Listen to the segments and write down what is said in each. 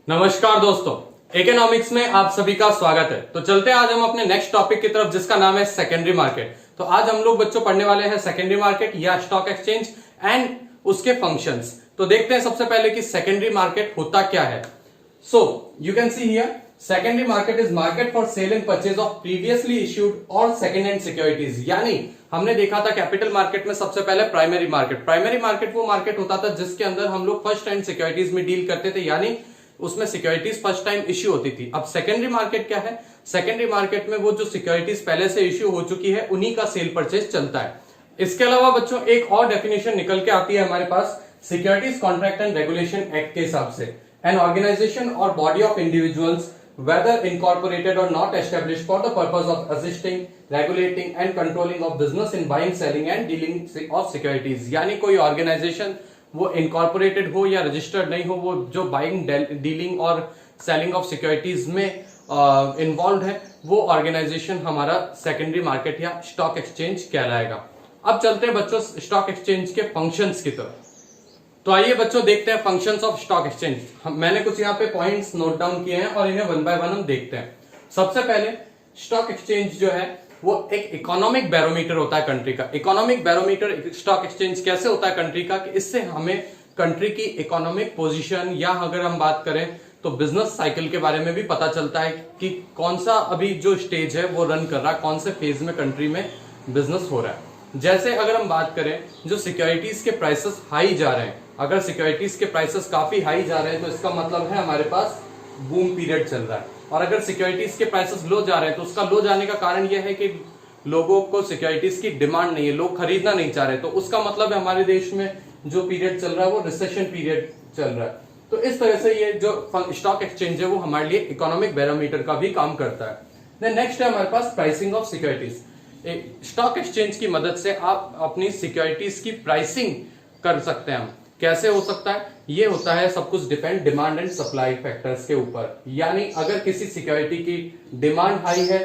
नमस्कार दोस्तों, इकोनॉमिक्स में आप सभी का स्वागत है। तो चलते हैं आज हम अपने नेक्स्ट टॉपिक की तरफ, जिसका नाम है सेकेंडरी मार्केट। तो आज हम लोग बच्चों पढ़ने वाले हैं सेकेंडरी मार्केट या स्टॉक एक्सचेंज एंड उसके फंक्शंस। तो देखते हैं सबसे पहले कि सेकेंडरी मार्केट होता क्या है। So you can see here, secondary market is market for sale and purchase of previously issued और सेकेंड हैंड सिक्योरिटीज। यानी हमने देखा था कैपिटल मार्केट में सबसे पहले प्राइमरी मार्केट वो मार्केट होता था जिसके अंदर हम लोग फर्स्ट हैंड सिक्योरिटीज में डील करते थे, यानी उसमें सिक्योरिटीज फर्स्ट टाइम इश्यू होती थी। अब सेकेंडरी मार्केट क्या है? सेकेंडरी मार्केट में वो जो सिक्योरिटीज पहले से इश्यू हो चुकी है उन्हीं का सेल परचेज चलता है। इसके अलावा बच्चों एक और डेफिनेशन निकल के आती है हमारे पास securities contract and regulation act के हिसाब से, एन ऑर्गेनाइजेशन और body of individuals whether incorporated or not established for the purpose of assisting, regulating and controlling of business in buying, selling and dealing of securities। यानी कोई organisation वो incorporated हो या registered नहीं हो, वो जो बाइंग, डीलिंग और सेलिंग ऑफ सिक्योरिटीज में इन्वॉल्व है, वो ऑर्गेनाइजेशन हमारा सेकेंडरी मार्केट या स्टॉक एक्सचेंज कहलाएगा। अब चलते हैं बच्चों स्टॉक एक्सचेंज के फंक्शंस की तरफ। तो आइए बच्चों देखते हैं फंक्शंस ऑफ स्टॉक एक्सचेंज। मैंने कुछ यहाँ पे पॉइंट्स नोट डाउन किए हैं और इन्हें वन बाय वन हम देखते हैं। सबसे पहले स्टॉक एक्सचेंज जो है वो एक इकोनॉमिक बैरोमीटर होता है कंट्री का। इकोनॉमिक बैरोमीटर स्टॉक एक्सचेंज कैसे होता है कंट्री का कि इससे हमें कंट्री की इकोनॉमिक पोजीशन या अगर हम बात करें तो बिजनेस साइकिल के बारे में भी पता चलता है कि कौन सा अभी जो स्टेज है वो रन कर रहा है, कौन से फेज में कंट्री में बिजनेस हो रहा है। जैसे अगर हम बात करें जो सिक्योरिटीज के प्राइसेस हाई जा रहे हैं, अगर सिक्योरिटीज के प्राइसेस काफी हाई जा रहे हैं तो इसका मतलब है हमारे पास बूम पीरियड चल रहा है। और अगर सिक्योरिटीज के प्राइसेस लो जा रहे हैं तो उसका लो जाने का कारण यह है कि लोगों को सिक्योरिटीज की डिमांड नहीं है, लोग खरीदना नहीं चाह रहे, तो उसका मतलब है हमारे देश में जो पीरियड चल रहा है वो रिसेशन पीरियड चल रहा है। तो इस तरह से ये जो स्टॉक एक्सचेंज है वो हमारे लिए इकोनॉमिक बैरोमीटर का भी काम करता है। नेक्स्ट है हमारे पास pricing of securities. Stock exchange की मदद से आप अपनी सिक्योरिटीज की प्राइसिंग कर सकते हैं। हम कैसे हो सकता है? ये होता है सब कुछ depend demand and supply factors के ऊपर। यानी अगर किसी सिक्योरिटी की डिमांड हाई है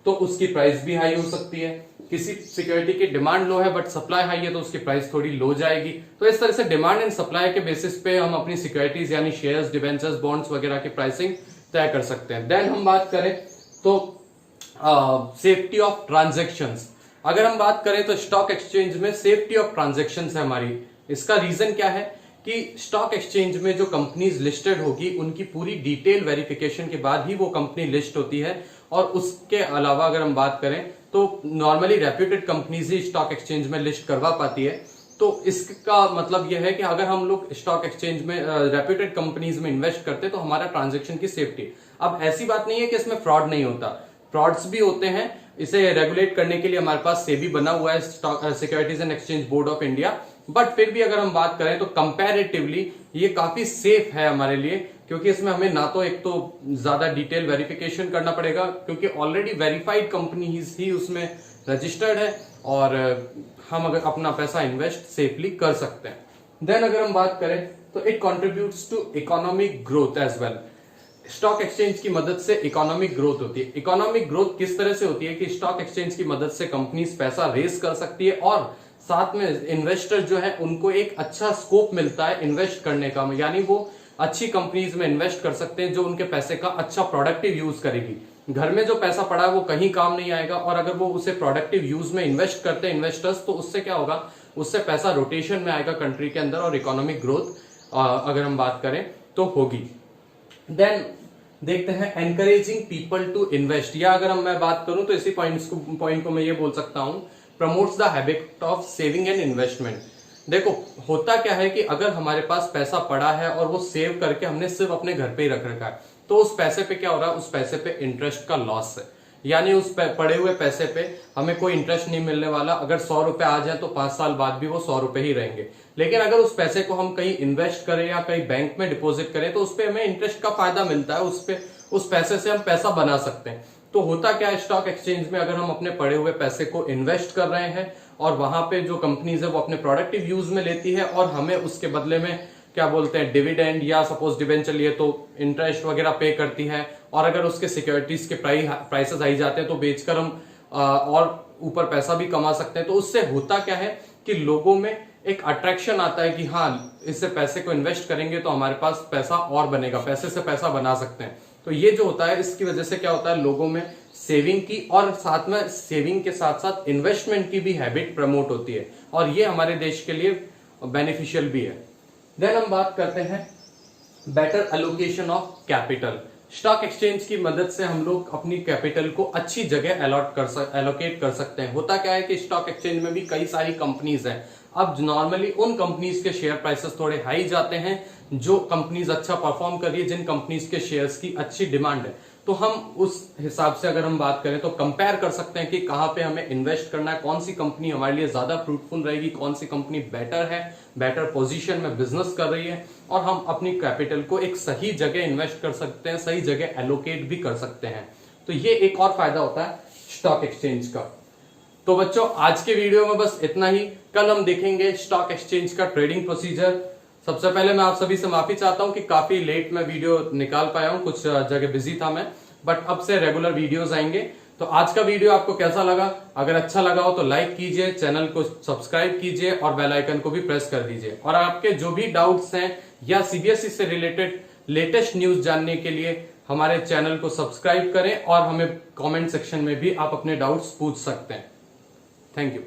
तो उसकी प्राइस भी हाई हो सकती है, किसी सिक्योरिटी की डिमांड लो है बट सप्लाई हाई है तो उसकी प्राइस थोड़ी लो जाएगी। तो इस तरह से डिमांड एंड सप्लाई के बेसिस पे हम अपनी सिक्योरिटीज यानी शेयर्स, डिबेंचर्स, बॉन्ड्स वगैरह की प्राइसिंग तय कर सकते हैं। देन हम बात करें तो सेफ्टी ऑफ ट्रांजेक्शंस। अगर हम बात करें तो स्टॉक एक्सचेंज में सेफ्टी ऑफ ट्रांजेक्शंस है हमारी। इसका रीजन क्या है कि स्टॉक एक्सचेंज में जो कंपनीज लिस्टेड होगी उनकी पूरी डिटेल वेरिफिकेशन के बाद ही वो कंपनी लिस्ट होती है। और उसके अलावा अगर हम बात करें तो नॉर्मली रेप्यूटेड कंपनीज ही स्टॉक एक्सचेंज में लिस्ट करवा पाती है। तो इसका मतलब यह है कि अगर हम लोग स्टॉक एक्सचेंज में रेप्यूटेड कंपनीज में इन्वेस्ट करते हैं तो हमारा ट्रांजेक्शन की सेफ्टी। अब ऐसी बात नहीं है कि इसमें फ्रॉड नहीं होता, फ्रॉड्स भी होते हैं। इसे रेगुलेट करने के लिए हमारे पास सेबी बना हुआ है, securities and exchange board of India. But फिर भी अगर हम बात करें तो कंपैरेटिवली ये काफी सेफ है हमारे लिए, क्योंकि इसमें हमें ना तो एक तो ज्यादा डिटेल वेरिफिकेशन करना पड़ेगा क्योंकि ऑलरेडी वेरीफाइड कंपनी ही उसमें रजिस्टर्ड है, और हम अगर अपना पैसा इन्वेस्ट सेफली कर सकते हैं। देन अगर हम बात करें तो it contributes to economic growth as well. Stock exchange की मदद से इकोनॉमिक ग्रोथ होती है। इकोनॉमिक ग्रोथ किस तरह से होती है कि स्टॉक एक्सचेंज की मदद से कंपनीज पैसा रेस कर सकती है और साथ में इन्वेस्टर जो है उनको एक अच्छा स्कोप मिलता है इन्वेस्ट करने का, यानी वो अच्छी कंपनीज में इन्वेस्ट कर सकते हैं जो उनके पैसे का अच्छा प्रोडक्टिव यूज करेगी। घर में जो पैसा पड़ा है वो कहीं काम नहीं आएगा, और अगर वो उसे प्रोडक्टिव यूज में इन्वेस्ट करते हैं इन्वेस्टर्स तो उससे क्या होगा, उससे पैसा रोटेशन में आएगा कंट्री के अंदर और इकोनॉमिक ग्रोथ अगर हम बात करें तो होगी। देन देखते हैं एनकरेजिंग पीपल टू इन्वेस्ट, या अगर मैं बात करूं तो इसी पॉइंट को मैं ये बोल सकता हूं, promotes the habit of saving and investment. देखो होता क्या है कि अगर हमारे पास पैसा पड़ा है और वो सेव करके हमने सिर्फ अपने घर पे ही रख रखा है तो उस पैसे पे क्या हो रहा है, उस पैसे पे इंटरेस्ट का लॉस है। यानी उस पड़े हुए पैसे पे हमें कोई इंटरेस्ट नहीं मिलने वाला। अगर 100 रुपए आ जाए तो 5 साल बाद भी वो 100 रुपए ही रहेंगे। लेकिन अगर उस पैसे को हम कहीं इन्वेस्ट करें या कहीं बैंक में डिपॉजिट करें तो उस पे हमें इंटरेस्ट का फायदा मिलता है, उस पैसे से हम पैसा बना सकते हैं। तो होता क्या है स्टॉक एक्सचेंज में, अगर हम अपने पड़े हुए पैसे को इन्वेस्ट कर रहे हैं और वहां पे जो कंपनीज है वो अपने प्रोडक्टिव यूज में लेती है और हमें उसके बदले में क्या बोलते हैं डिविडेंड या सपोज डिबेंचर लिए तो इंटरेस्ट वगैरह पे करती है, और अगर उसके सिक्योरिटीज के प्राइसेस आई जाते हैं तो बेचकर हम और ऊपर पैसा भी कमा सकते हैं। तो उससे होता क्या है कि लोगों में एक अट्रैक्शन आता है कि हाँ, इससे पैसे को इन्वेस्ट करेंगे तो हमारे पास पैसा और बनेगा, पैसे से पैसा बना सकते हैं। तो ये जो होता है, इसकी वजह से क्या होता है, लोगों में सेविंग की और साथ में सेविंग के साथ साथ इन्वेस्टमेंट की भी हैबिट प्रमोट होती है, और ये हमारे देश के लिए बेनिफिशियल भी है। देन हम बात करते हैं better allocation of capital. Stock exchange की मदद से हम लोग अपनी कैपिटल को अच्छी जगह एलोकेट कर सकते हैं। होता क्या है कि स्टॉक एक्सचेंज में भी कई सारी कंपनीज हैं। अब नॉर्मली उन कंपनीज के शेयर प्राइसेस थोड़े हाई जाते हैं, जो कंपनीज अच्छा परफॉर्म कर रही है, जिन कंपनीज के शेयर्स की अच्छी डिमांड है। तो हम उस हिसाब से अगर हम बात करें तो कंपेयर कर सकते हैं कि कहां पे हमें इन्वेस्ट करना है, कौन सी कंपनी हमारे लिए ज्यादा फ्रूटफुल रहेगी, कौन सी कंपनी बेटर है, बेटर पोजीशन में बिजनेस कर रही है, और हम अपनी कैपिटल को एक सही जगह इन्वेस्ट कर सकते हैं, सही जगह एलोकेट भी कर सकते हैं। तो ये एक और फायदा होता है स्टॉक एक्सचेंज का। तो बच्चों, आज के वीडियो में बस इतना ही। कल हम देखेंगे स्टॉक एक्सचेंज का ट्रेडिंग प्रोसीजर। सबसे पहले मैं आप सभी से माफी चाहता हूं कि काफी लेट में वीडियो निकाल पाया हूं, कुछ जगह बिजी था मैं, बट अब से रेगुलर वीडियोस आएंगे। तो आज का वीडियो आपको कैसा लगा? अगर अच्छा लगा हो तो लाइक कीजिए, चैनल को सब्सक्राइब कीजिए और बेल आइकन को भी प्रेस कर दीजिए। और आपके जो भी डाउट्स हैं या सीबीएसई से रिलेटेड लेटेस्ट न्यूज जानने के लिए हमारे चैनल को सब्सक्राइब करें, और हमें कॉमेंट सेक्शन में भी आप अपने डाउट्स पूछ सकते हैं। Thank you.